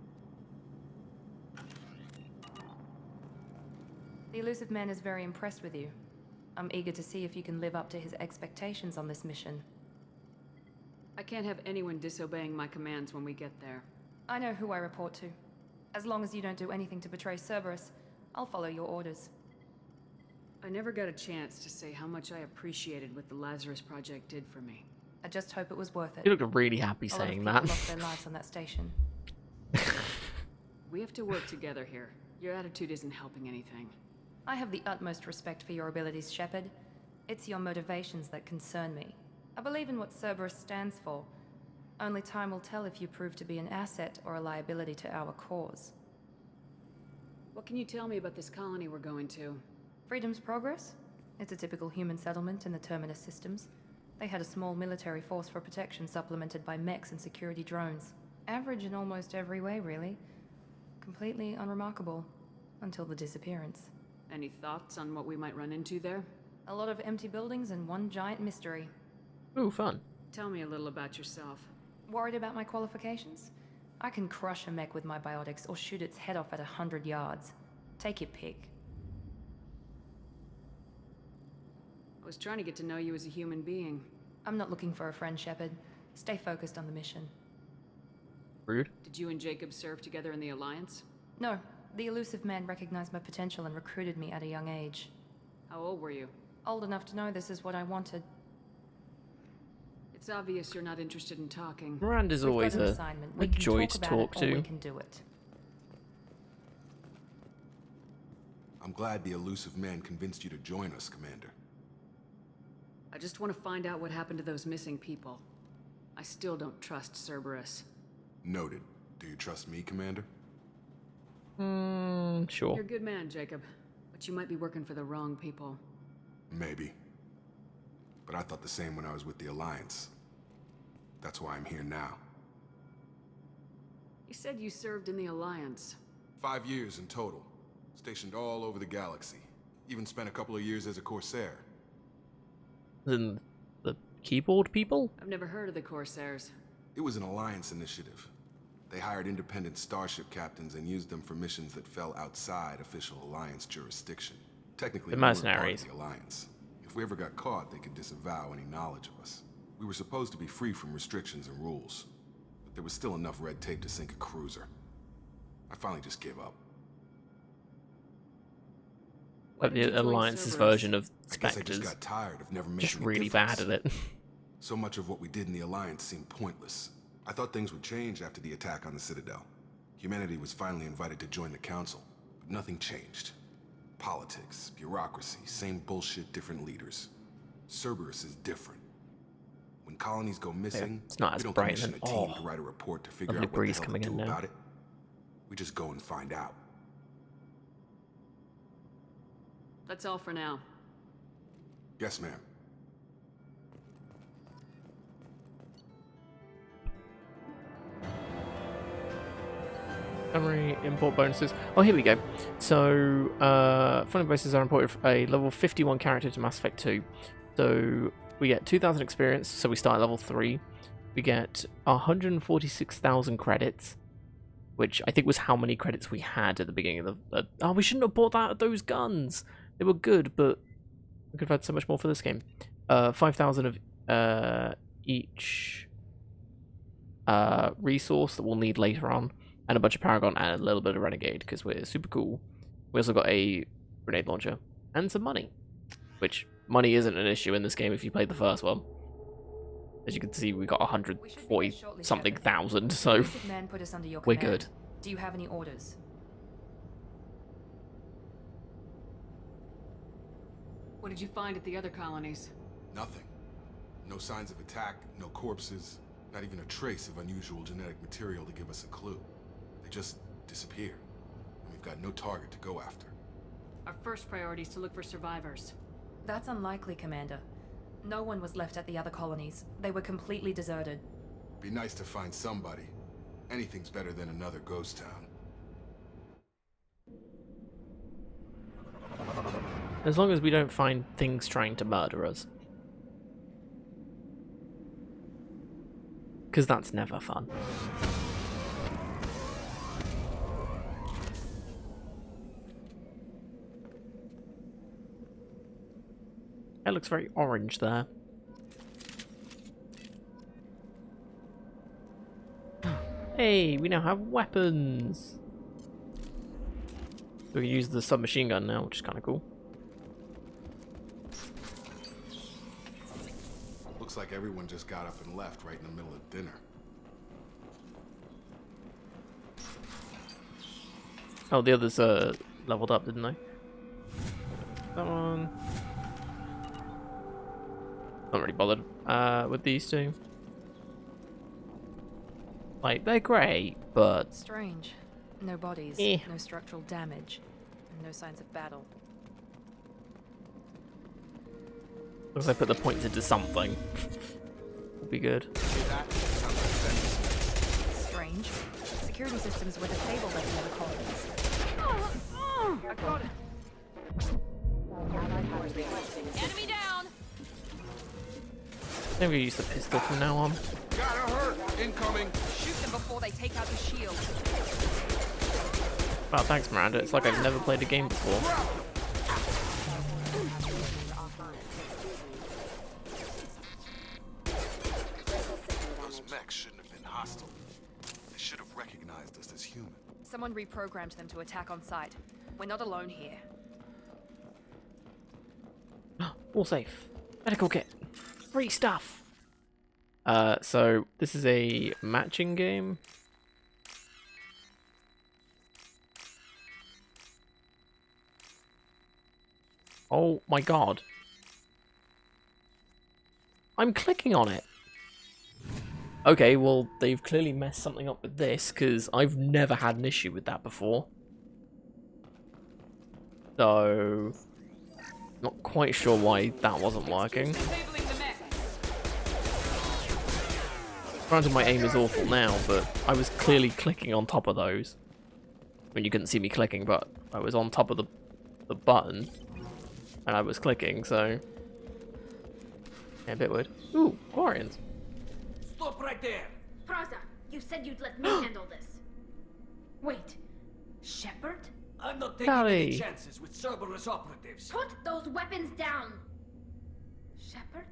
The Elusive Man is very impressed with you. I'm eager to see if you can live up to his expectations on this mission. I can't have anyone disobeying my commands when we get there. I know who I report to. As long as you don't do anything to betray Cerberus, I'll follow your orders. I never got a chance to say how much I appreciated what the Lazarus Project did for me. I just hope it was worth it. You look really happy saying that. A lot of people lost their lives on that station. We have to work together here. Your attitude isn't helping anything. I have the utmost respect for your abilities, Shepard. It's your motivations that concern me. I believe in what Cerberus stands for. Only time will tell if you prove to be an asset or a liability to our cause. What can you tell me about this colony we're going to? Freedom's Progress? It's a typical human settlement in the Terminus systems. They had a small military force for protection supplemented by mechs and security drones. Average in almost every way, really. Completely unremarkable. Until the disappearance. Any thoughts on what we might run into there? A lot of empty buildings and one giant mystery. Ooh, fun. Tell me a little about yourself. Worried about my qualifications? I can crush a mech with my biotics or shoot its head off at 100 yards. Take your pick. I was trying to get to know you as a human being. I'm not looking for a friend, Shepard. Stay focused on the mission. Rude. Did you and Jacob serve together in the Alliance? No. The Elusive Man recognized my potential and recruited me at a young age. How old were you? Old enough to know this is what I wanted. It's obvious you're not interested in talking. Miranda's always a joy to talk to. We can do it. I'm glad the Elusive Man convinced you to join us, Commander. I just want to find out what happened to those missing people. I still don't trust Cerberus. Noted. Do you trust me, Commander? Sure. You're a good man, Jacob. But you might be working for the wrong people. Maybe. But I thought the same when I was with the Alliance. That's why I'm here now. You said you served in the Alliance. 5 years in total. Stationed all over the galaxy. Even spent a couple of years as a Corsair. Then the keyboard people? I've never heard of the Corsairs. It was an Alliance initiative. They hired independent starship captains and used them for missions that fell outside official Alliance jurisdiction. Technically, The we were part mercenaries. of the Alliance. If we ever got caught, they could disavow any knowledge of us. We were supposed to be free from restrictions and rules, but there was still enough red tape to sink a cruiser. I finally just gave up. But the Alliance's version of I guess I Spectres just got tired of never making just a really difference. bad at it. So much of what we did in the Alliance seemed pointless. I thought things would change after the attack on the Citadel. Humanity was finally invited to join the Council, but nothing changed. Politics, bureaucracy, same bullshit, different leaders. Cerberus is different. When colonies go missing, it's not we as don't bright commission as a team to write a report to figure lovely out what the breeze hell to coming in do now. about it. We just go and find out. That's all for now. Yes, ma'am. Memory import bonuses. Oh, here we go. So, funding bonuses are imported for a level 51 character to Mass Effect 2. So, we get 2,000 experience, so we start at level 3. We get 146,000 credits, which I think was how many credits we had at the beginning of the... oh, we shouldn't have bought those guns! They were good, but we could have had so much more for this game. 5,000 of each resource that we'll need later on. And a bunch of Paragon and a little bit of Renegade, because we're super cool. We also got a grenade launcher and some money, which money isn't an issue in this game if you played the first one. As you can see, we got 140 something thousand, so Men put us under your we're command. good. Do you have any orders? What did you find at the other colonies? Nothing. No signs of attack, no corpses, not even a trace of unusual genetic material to give us a clue. They just disappear, and we've got no target to go after. Our first priority is to look for survivors. That's unlikely, Commander. No one was left at the other colonies. They were completely deserted. Be nice to find somebody. Anything's better than another ghost town. As long as we don't find things trying to murder us. Because that's never fun. It looks very orange there. Hey, we now have weapons! We can use the submachine gun now, which is kind of cool. Looks like everyone just got up and left right in the middle of dinner. Oh, the others leveled up, didn't they? That one. Not really bothered with these two. Like, they're great, but... Strange. No bodies, Eh. no structural damage, and no signs of battle. Looks like I put the points into something. Would be good. Strange. Security systems were disabled at the other colonies. I got it. Enemy down! Maybe we use the pistol from now on. Gotta hurt! Incoming! Shoot them before they take out the shield. Wow, thanks, Miranda. It's like I've never played a game before. Those mechs shouldn't have been hostile. They should have recognized us as human. Someone reprogrammed them to attack on sight. We're not alone here. All safe. Medical kit. Free stuff. So this is a matching game. Oh my god. I'm clicking on it. Okay, well, they've clearly messed something up with this, because I've never had an issue with that before. So... not quite sure why that wasn't working. Granted, my aim is awful now, but I was clearly clicking on top of those. I mean, you couldn't see me clicking, but I was on top of the button, and I was clicking, so... yeah, a bit weird. Ooh, Quarians. Stop right there! Praza, you said you'd let me handle this. Wait, Shepard? I'm not taking any chances with Cerberus operatives. Put those weapons down! Shepard?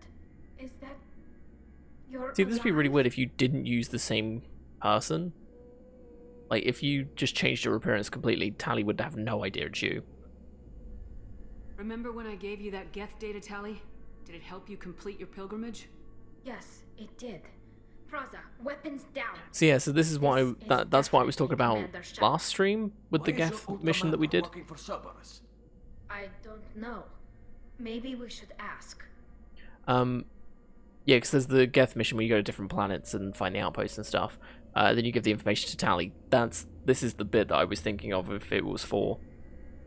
Is that You're See, this would be really alive? weird if you didn't use the same person. Like, if you just changed your appearance completely, Tally would have no idea it's you. Remember when I gave you that Geth data, Tally? Did it help you complete your pilgrimage? Yes, it did. Praza, weapons down. So yeah, so this is why that's what I was talking about Commander Shepard. last stream with the Geth mission that we did. Working for Cerberus? I don't know. Maybe we should ask. Yeah, because there's the Geth mission where you go to different planets and find the outposts and stuff. Then you give the information to Tally. This is the bit that I was thinking of if it was for.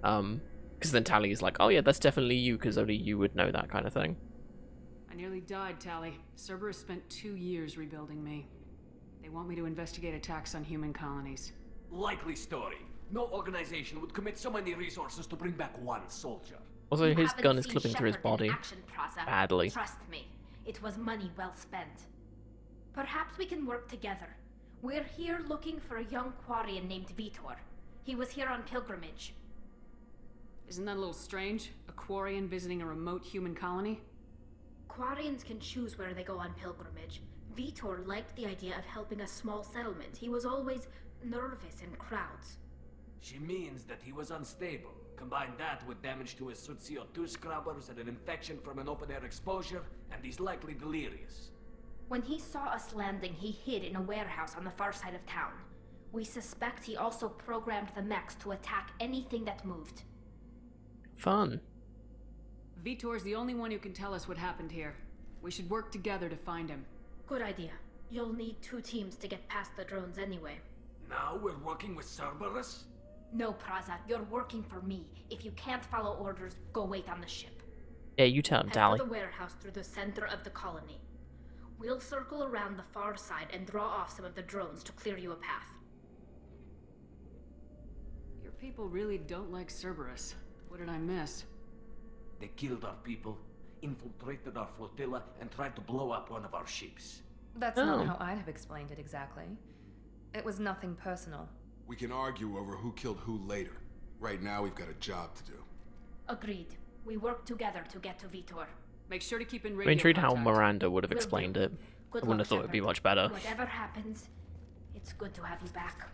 Because then Tally is like, oh yeah, that's definitely you, because only you would know that kind of thing. I nearly died, Tally. Cerberus spent 2 years rebuilding me. They want me to investigate attacks on human colonies. Likely story. No organization would commit so many resources to bring back one soldier. Also, You his haven't gun is seen clipping through his Shepard body. in action, Praza. Badly. Trust me, it was money well spent. Perhaps we can work together. We're here looking for a young Quarian named Vitor. He was here on pilgrimage. Isn't that a little strange? A Quarian visiting a remote human colony? Quarians can choose where they go on pilgrimage. Vitor liked the idea of helping a small settlement. He was always nervous in crowds. She means that he was unstable. Combine that with damage to his suit CO2 scrubbers and an infection from an open-air exposure, and he's likely delirious. When he saw us landing, he hid in a warehouse on the far side of town. We suspect he also programmed the mechs to attack anything that moved. Fun. Vitor's the only one who can tell us what happened here. We should work together to find him. Good idea. You'll need 2 teams to get past the drones anyway. Now we're working with Cerberus? No, Praza, you're working for me. If you can't follow orders, go wait on the ship. Yeah, you tell him, Head Tally. to the warehouse through the center of the colony. We'll circle around the far side and draw off some of the drones to clear you a path. Your people really don't like Cerberus. What did I miss? They killed our people, infiltrated our flotilla, and tried to blow up one of our ships. That's not how I'd have explained it exactly. It was nothing personal. We can argue over who killed who later. Right now, we've got a job to do. Agreed. We work together to get to Vitor. Make sure to keep in I'm radio intrigued how contact. Miranda would have Will do. explained it. Good I wouldn't luck, have thought it'd be Shepard. much better. Whatever happens, it's good to have you back.